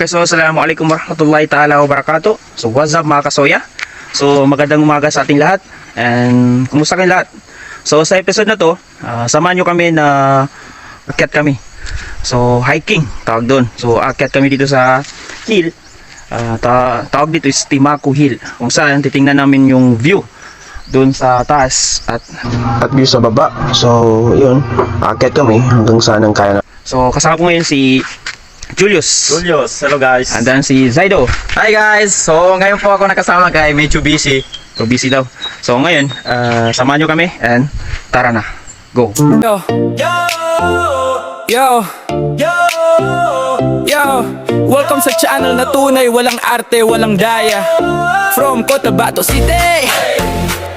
So, assalamualaikum warahmatullahi ta'ala wabarakatuh. So, what's up mga kasoya? So, magandang umaga sa ating lahat. And, kumusta kayong lahat? So, sa episode na to, samahan nyo kami na akyat kami. So, hiking, tawag doon. So, akyat kami dito sa hill. Tawag dito is Timaco Hill. Kung saan, titingnan namin yung view doon sa taas at view sa baba. So, yun, akyat kami hanggang saan ang kaya na. So, kasama ko ngayon si Julius, hello guys. and then si Zaido. Hi guys. So ngayon po ako nakasama kay medyo busy. So busy daw. So ngayon, samahan nyo kami and tara na. Go. Yo, yo, yo, yo. Welcome sa channel na tunay, walang arte, walang daya. From Cotabato City,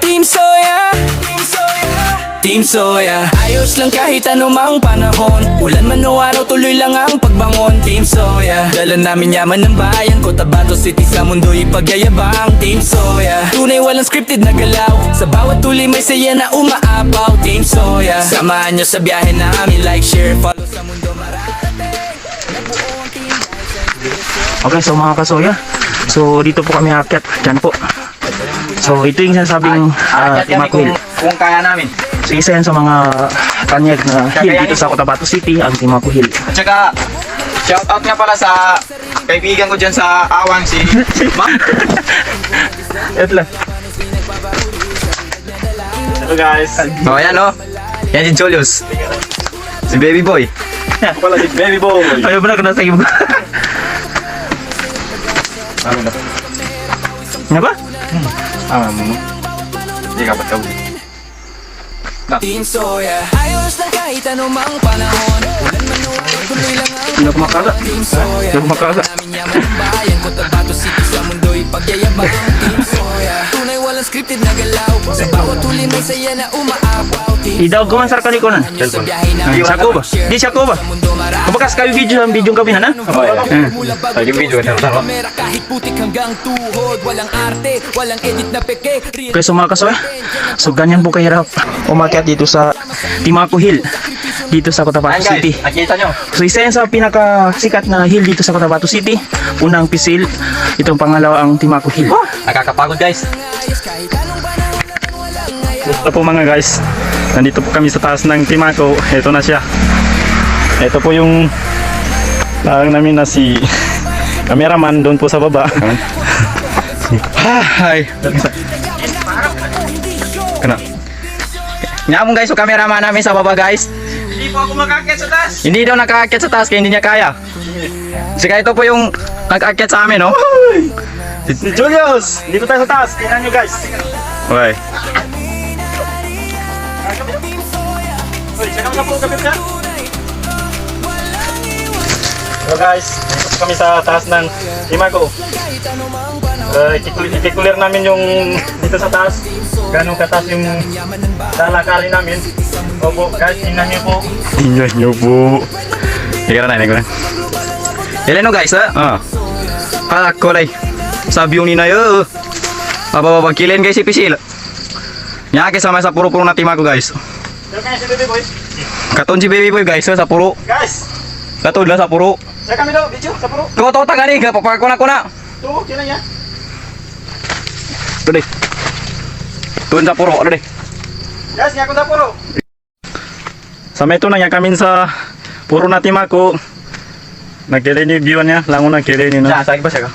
Team Soya, Team Soya. Ayos lang kahit anumang panahon, ulan man o araw, tuloy lang ang pagbangon. Team Soya, dala namin yaman ng bayan, Cotabato City sa mundo'y pagyayabang. Team Soya, tunay walang scripted na galaw, sa bawat tuloy may saya na umaapaw. Team Soya, samahan nyo sa biyahe namin, like, share, follow sa mundo mararating. Nabuo ang team dahil sa inspirasyon. Okay, so mga kasoya. So dito po kami akyat. Diyan po. So ito yung sinasabing Timaco Hill. Kung kaya namin. So isa yan sa mga tanyag na hill dito sa Cotabato City, ang Timaco Hill. At saka shoutout nga pala sa kaibigan ko dyan sa Awang, si Ma'am. Ito lang. Hello guys. Oh yan oh. Yan si Julius. Si Baby Boy. Ako pala si Baby Boy. Ayaw ba na kung nasa iyo? Ano na? Nga ba? Hindi ka pa tawag. Team Soya, ayos lang kahit anumang panahon, ulan man o araw, tuloy lang ang Hindi ako makala. Team Soya, Hindi ako makala. namin yaman ng bayan, Cotabato City sa mundo'y pagyayabang. Team Soya, tunay walang scripted na galaw, sa bawat tuloy may saya na umaapaw. Idaw ko man sa kaniko na. Sa biyahe namin, Siya ko ba? Di siya ko ba? sa mundo marami. Kabakas kayo video sa video kami na. Mula bago Yung video tuloy na sa kamera, kahit putik hanggang tuhod, walang arte, walang edit na peke. Okay, so mga kasoy, so ganyan po kahirap umakyat dito sa Timaco Hill dito sa Cotabato Ayan City. guys, nakita nyo. So isa yan sa pinakasikat na hill dito sa Cotabato City. Unang Pisil, itong pangalawa ang Timaco Hill. Nakakapagod guys. Ito po mga guys, nandito po kami sa taas ng Timaco. Ito na siya. Ito po yung lang namin na si cameraman doon po sa baba. Hi. Kana. Nga mo guys, so cameraman namin sa baba guys. Hindi po ako makakyat sa taas. Hindi daw nakaakyat sa taas kaya hindi niya kaya. Sika ito po yung nag-aakyat sa amin, no? Si Julius, dito tayo sa taas. Tingnan nyo guys. Okay. So guys, dito po kami sa taas ng Timaco. I-clear namin yung dito sa taas. Ganong kataas yung lalakarin namin. Opo, guys, tingnan nyo po. Tingnan nyo po. Tingnan na, tingnan. Ilan no guys, ha? Ah. Kulay. Sabi yung nina yo. Papapagkilin guys si Pisil. Nyake sama sa puro-puro na Timaco guys. Diyan kayo si Baby Boy. Katon si Baby Boy guys, sa puro. Guys, Katon lang sa puro. siya kami daw, video, sa puro. Tuwa tuwa tanga ni, kapapag ko na. Ito, kailan niya? Ito deh. Tuwan sa puro, ano deh. Guys, nga ako sa puro. Sa meto na nga kami sa puro na Timaco. Nagkilin yung view niya, lango na kilin niya. Sa ba siya ka?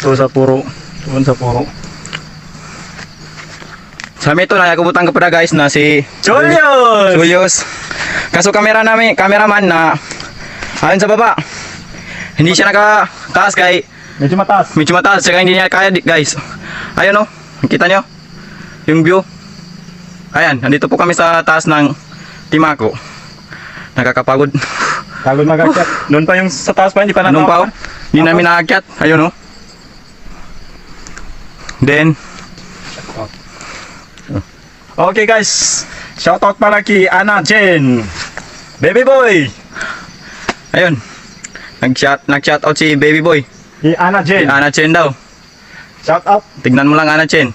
Ito sa puro. Tuwan sa puro. Sa meto na nakabutang ka pa guys na si Julius! Julius. Kaso cameraman na ayun sa baba. Hindi siya nakataas kay Medyo mataas. medyo mataas, saka hindi niya kaya guys. Ayun oh, kita nyo yung view. Ayan, nandito po kami sa taas ng Timaco. Nakakapagod. Pagod mag-akyat. Doon pa yung sa taas pa, hindi pa Anong pa oh? Hindi namin naakyat. Ayun oh. Then Okay guys, shoutout pala kay Ana Jen. Baby Boy! ayun. Nag-shout out si Baby Boy. Kay Ana Si Jen. Ana Chen daw. Shoutout. Tignan mo lang Ana Chen.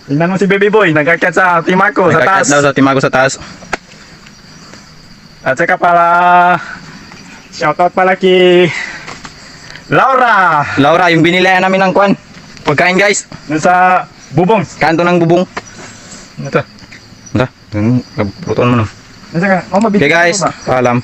Tingnan mo si Baby Boy, nag-akyat sa Timaco, sa taas. Nag-akyat daw sa Timaco sa taas. At saka para Shoutout pala kay Laura. Laura, yung binilayan namin ng kwan. Pagkain guys. Doon sa bubong. Kanto ng bubong. Ito. Ito. Putuan mo no. Nasa ka? Oh, mabili Okay guys, paalam.